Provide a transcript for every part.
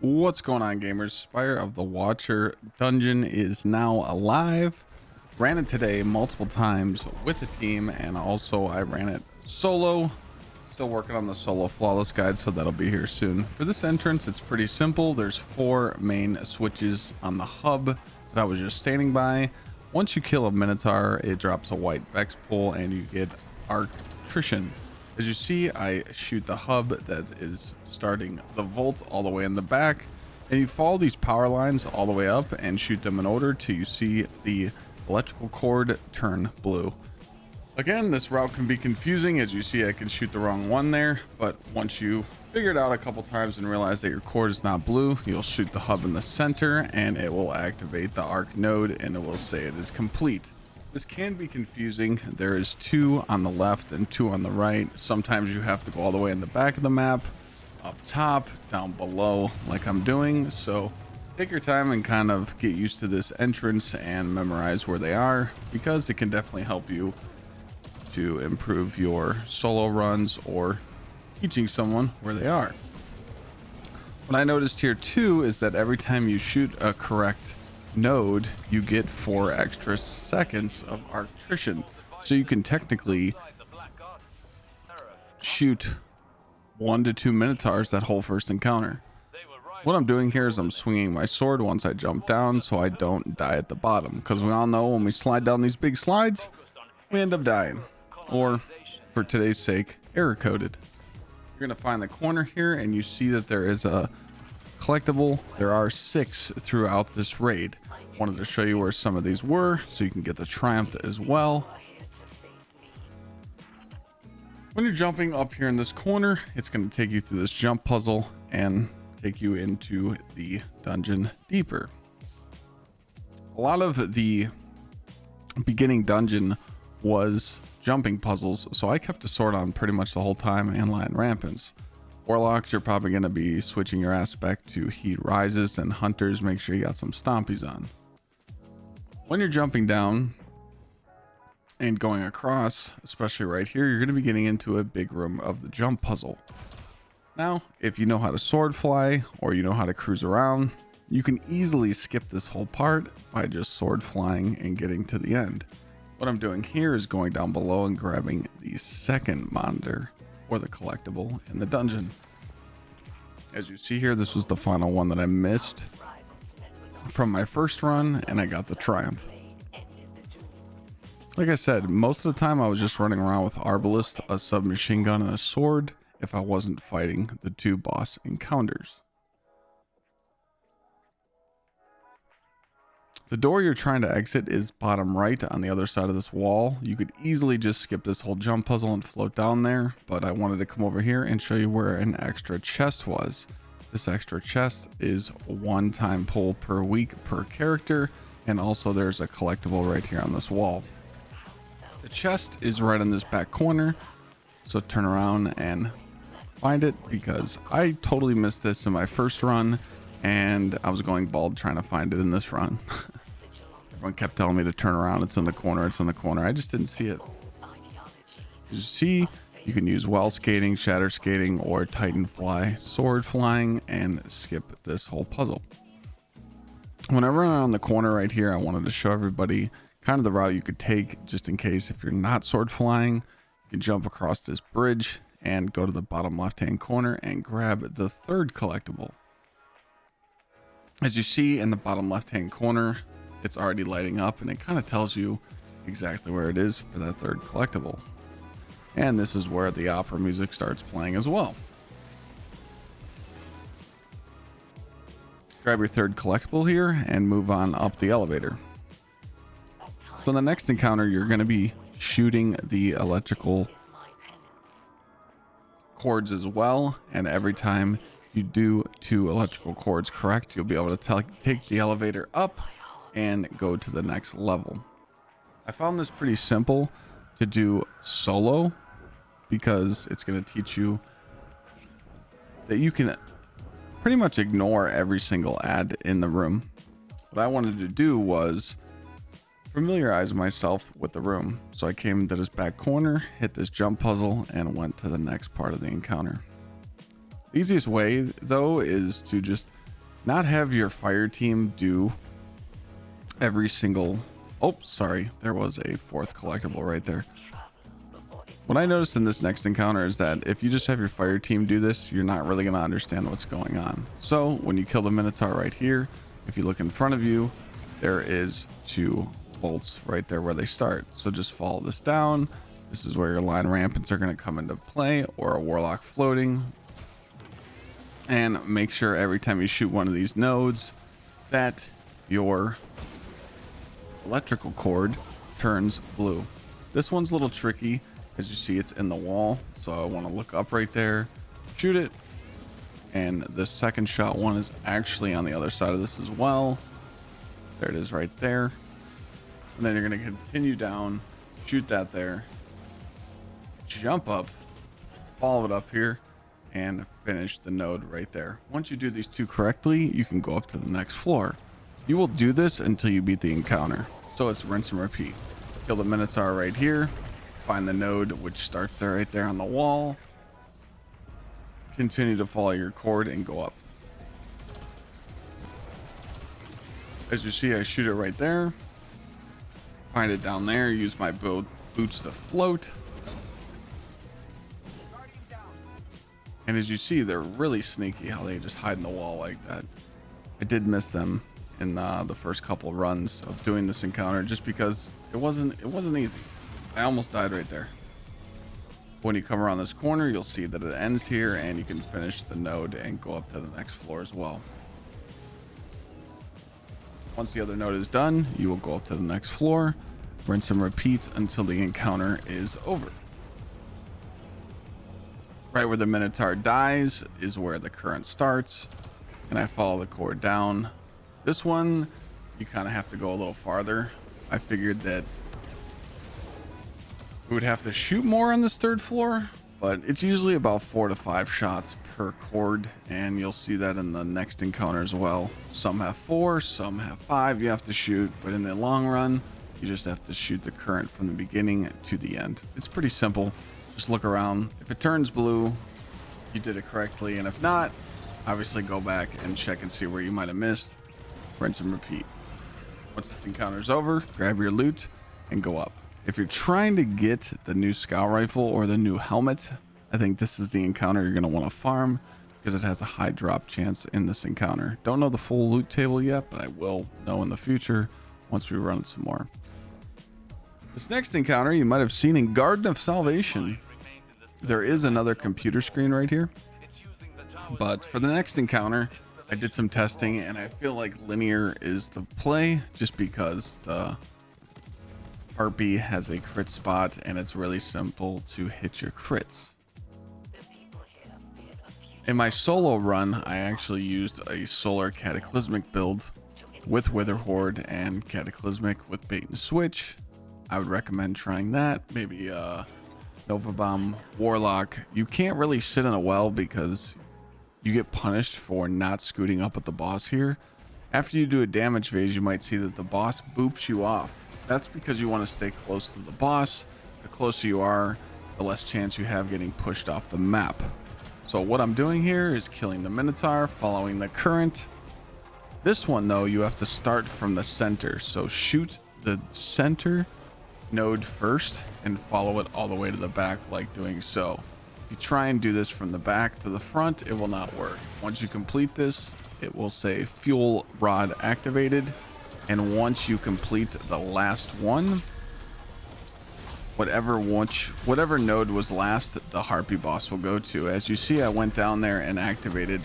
What's going on, gamers? Spire of the Watcher dungeon is now alive. Ran it today multiple times with the team, and also I ran it solo. Still working on the solo flawless guide, so that'll be here soon. For this entrance, it's pretty simple. There's 4 main switches on the hub that I was just standing by. Once you kill a Minotaur, it drops a white Vex pool and you get Gsxrclyde. As you see, I shoot the hub that is starting the vault all the way in the back, and you follow these power lines all the way up and shoot them in order till you see the electrical cord turn blue. Again, this route can be confusing. As you see, I can shoot the wrong one there, but once you figure it out a couple times and realize that your cord is not blue, you'll shoot the hub in the center and it will activate the arc node and it will say it is complete. This can be confusing. There is 2 on the left and 2 on the right. Sometimes you have to go all the way in the back of the map, up top, down below, like I'm doing. So take your time and kind of get used to this entrance and memorize where they are, because it can definitely help you to improve your solo runs or teaching someone where they are. What I noticed here too is that every time you shoot a correct node, you get 4 extra seconds of Gsxrclyde, so you can technically shoot 1 to 2 Minotaurs that whole first encounter. What I'm doing here is I'm swinging my sword once I jump down so I don't die at the bottom, because we all know when we slide down these big slides we end up dying, or for today's sake, error coded. You're gonna find the corner here and you see that there is a collectible. There are 6 throughout this raid. Wanted to show you where some of these were so you can get the triumph as well. When you're jumping up here in this corner, it's going to take you through this jump puzzle and take you into the dungeon deeper. A lot of the beginning dungeon was jumping puzzles, so I kept a sword on pretty much the whole time and line rampants. Warlocks, you're probably going to be switching your aspect to heat rises, and hunters, make sure you got some stompies on. When you're jumping down and going across, especially right here, you're going to be getting into a big room of the jump puzzle. Now, if you know how to sword fly or you know how to cruise around, you can easily skip this whole part by just sword flying and getting to the end. What I'm doing here is going down below and grabbing the second monitor, or the collectible, in the dungeon. As you see here, this was the final one that I missed from my first run, and I got the triumph. Like I said, most of the time I was just running around with Arbalist, a submachine gun, and a sword if I wasn't fighting the 2 boss encounters. The door you're trying to exit is bottom right on the other side of this wall. You could easily just skip this whole jump puzzle and float down there, but I wanted to come over here and show you where an extra chest was. This extra chest is 1 time pull per week per character, and also there's a collectible right here on this wall. The chest is right in this back corner, so turn around and find it, because I totally missed this in my first run and I was going bald trying to find it in this run. Everyone kept telling me to turn around, it's in the corner, it's in the corner. I just didn't see it. As you see, you can use well skating, shatter skating, or titan fly, sword flying, and skip this whole puzzle. Whenever I'm on the corner right here, I wanted to show everybody kind of the route you could take, just in case if you're not sword flying. You can jump across this bridge and go to the bottom left hand corner and grab the 3rd collectible. As you see in the bottom left hand corner, it's already lighting up and it kind of tells you exactly where it is for that 3rd collectible. And this is where the opera music starts playing as well. Grab your 3rd collectible here and move on up the elevator. So in the next encounter, you're going to be shooting the electrical cords as well, and every time you do 2 electrical cords correct, you'll be able to take the elevator up and go to the next level. I found this pretty simple to do solo, because it's going to teach you that you can pretty much ignore every single ad in the room. What I wanted to do was familiarize myself with the room, so I came into this back corner, hit this jump puzzle, and went to the next part of the encounter. The easiest way though is to just not have your fire team do every single, oh sorry, there was a fourth collectible right there. What I noticed in this next encounter is that if you just have your fire team do this, you're not really going to understand what's going on. So when you kill the Minotaur right here, if you look in front of you, there is 2 bolts right there where they start. So just follow this down. This is where your line rampants are going to come into play, or a warlock floating. And make sure every time you shoot one of these nodes that your electrical cord turns blue. This one's a little tricky. As you see, it's in the wall, so I want to look up right there, shoot it, and the second shot one is actually on the other side of this as well. There it is right there. And then you're going to continue down, shoot that there, jump up, follow it up here, and finish the node right there. Once you do these 2 correctly, you can go up to the next floor. You will do this until you beat the encounter, so it's rinse and repeat. Kill the Minotaur right here. Find the node which starts there right there on the wall. Continue to follow your cord and go up. As you see, I shoot it right there. Find it down there. Use my boots to float. And as you see, they're really sneaky how they just hide in the wall like that. I did miss them in the first couple runs of doing this encounter just because it wasn't easy. I almost died right there. When you come around this corner, you'll see that it ends here, and you can finish the node and go up to the next floor as well. Once the other node is done, you will go up to the next floor, rinse and repeat until the encounter is over. Right where the Minotaur dies is where the current starts, and I follow the cord down. This one, you kind of have to go a little farther. I figured that we would have to shoot more on this 3rd floor, but it's usually about 4 to 5 shots per cord, and you'll see that in the next encounter as well. Some have 4, some have 5 you have to shoot, but in the long run, you just have to shoot the current from the beginning to the end. It's pretty simple. Just look around. If it turns blue, you did it correctly, and if not, obviously go back and check and see where you might have missed. Rinse and repeat. Once the encounter's over, grab your loot and go up. If you're trying to get the new scout rifle or the new helmet, I think this is the encounter you're going to want to farm because it has a high drop chance in this encounter. Don't know the full loot table yet, but I will know in the future once we run some more. This next encounter you might have seen in Garden of Salvation. There is another computer screen right here, but for the next encounter I did some testing and I feel like linear is the play just because the Harpy has a crit spot and it's really simple to hit your crits. In my solo run, I actually used a solar cataclysmic build with Wither Horde and cataclysmic with bait and switch. I would recommend trying that. Maybe Nova Bomb Warlock. You can't really sit in a well because you get punished for not scooting up at the boss here. After you do a damage phase, you might see that the boss boops you off. That's because you want to stay close to the boss. The closer you are, the less chance you have getting pushed off the map. So what I'm doing here is killing the Minotaur, following the current. This one though, you have to start from the center. So shoot the center node first and follow it all the way to the back like doing so. If you try and do this from the back to the front, it will not work. Once you complete this, it will say fuel rod activated. And once you complete the last one, whatever node was last, the Harpy boss will go to. As you see, I went down there and activated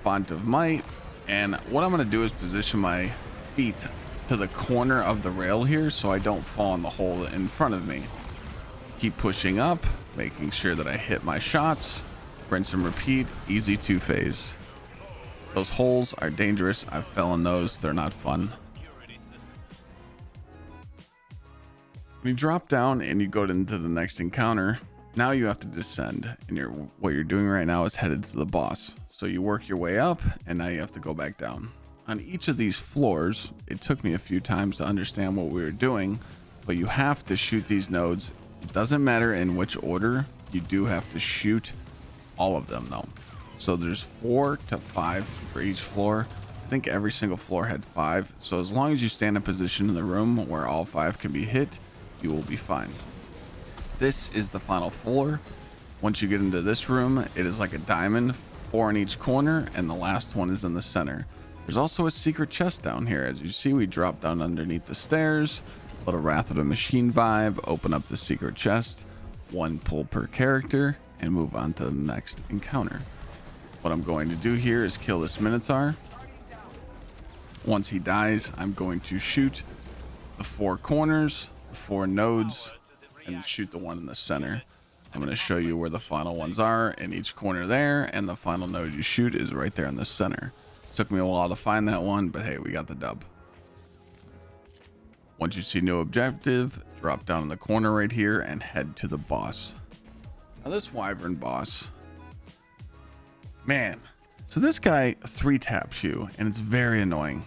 Font of Might. And what I'm going to do is position my feet to the corner of the rail here so I don't fall in the hole in front of me. Keep pushing up, making sure that I hit my shots. Rinse and repeat, easy 2-phase. Those holes are dangerous. I fell in those. They're not fun. When you drop down and you go into the next encounter, now you have to descend, and what you're doing right now is headed to the boss. So you work your way up and now you have to go back down. On each of these floors, it took me a few times to understand what we were doing, but you have to shoot these nodes. It doesn't matter in which order, you do have to shoot all of them though. So there's 4 to 5 for each floor. think every single floor had 5. So as long as you stand in position in the room where all 5 can be hit, you will be fine. This is the final floor. Once you get into this room, it is like a diamond, 4 in each corner, and the last one is in the center. There's also a secret chest down here. As you see, we drop down underneath the stairs, little Wrath of the Machine vibe, open up the secret chest, 1 pull per character, and move on to the next encounter. What I'm going to do here is kill this Minotaur. Once he dies, I'm going to shoot the 4 corners, the 4 nodes, and shoot the one in the center. I'm going to show you where the final ones are in each corner there, and the final node you shoot is right there in the center. Took me a while to find that one, but hey, we got the dub. Once you see no objective, drop down in the corner right here and head to the boss. Now this Wyvern boss, man, so this guy 3-taps you, and it's very annoying.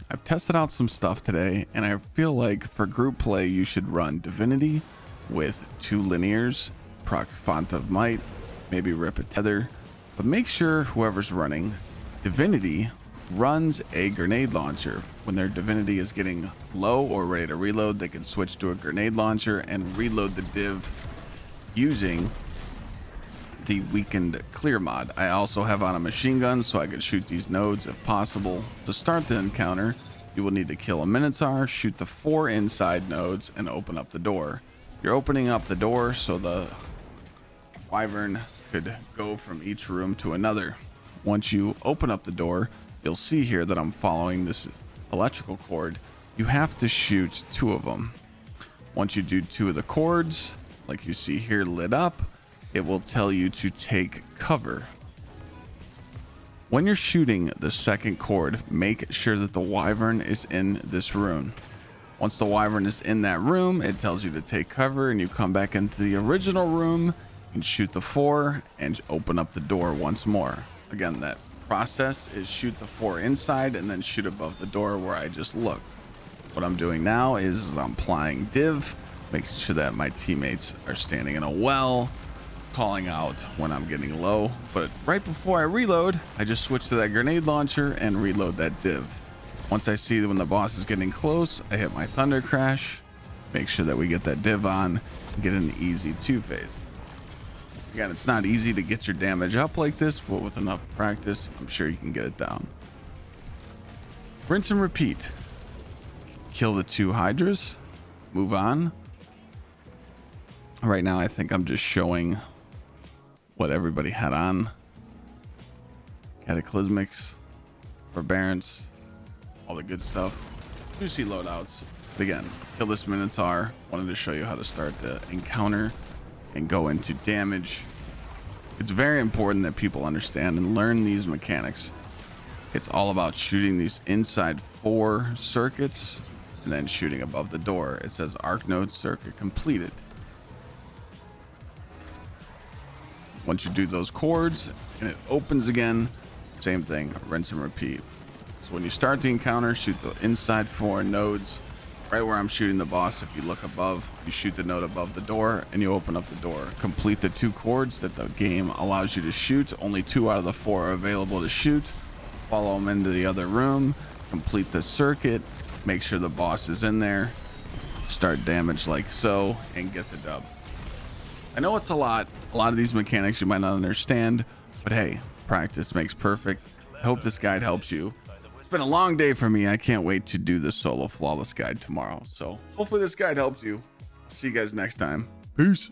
I've tested out some stuff today, and I feel like for group play, you should run Divinity with 2 linears, proc Font of Might, maybe rip a tether, but make sure whoever's running Divinity runs a grenade launcher. When their Divinity is getting low or ready to reload, they can switch to a grenade launcher and reload the div using the weakened clear mod. I also have on a machine gun so I could shoot these nodes if possible. To start the encounter, you will need to kill a Minotaur, shoot the 4 inside nodes, and open up the door. You're opening up the door so the Wyvern could go from each room to another. Once you open up the door, you'll see here that I'm following this electrical cord. You have to shoot 2 of them. Once you do 2 of the cords, like you see here lit up, it will tell you to take cover. When you're shooting the second cord, make sure that the Wyvern is in this room. Once the Wyvern is in that room, it tells you to take cover, and you come back into the original room and shoot the 4 and open up the door once more. Again, that process is shoot the 4 inside and then shoot above the door where I just looked. What I'm doing now is I'm applying div, making sure that my teammates are standing in a well, calling out when I'm getting low. But right before I reload, I just switch to that grenade launcher and reload that div. Once I see when the boss is getting close, I hit my thunder crash, make sure that we get that div on, and get an easy 2-phase. Again, it's not easy to get your damage up like this, but with enough practice, I'm sure you can get it down. Rinse and repeat. Kill the 2 Hydras, move on. Right now, I think I'm just showing what everybody had on. Cataclysmics, Forbearance, all the good stuff. Juicy loadouts. But again, kill this Minotaur. Wanted to show you how to start the encounter and go into damage. It's very important that people understand and learn these mechanics. It's all about shooting these inside 4 circuits and then shooting above the door. It says arc node circuit completed. Once you do those chords and it opens again, same thing, rinse and repeat. So when you start the encounter, shoot the inside 4 nodes. Right where I'm shooting the boss, if you look above, you shoot the node above the door and you open up the door. Complete the 2 chords that the game allows you to shoot. Only 2 out of the 4 are available to shoot. Follow them into the other room, complete the circuit, make sure the boss is in there, start damage like so, and get the dub. I know it's a lot of these mechanics you might not understand, but hey, practice makes perfect. I hope this guide helps you. It's been a long day for me. I can't wait to do the solo flawless guide tomorrow. So hopefully this guide helps you. See you guys next time. Peace.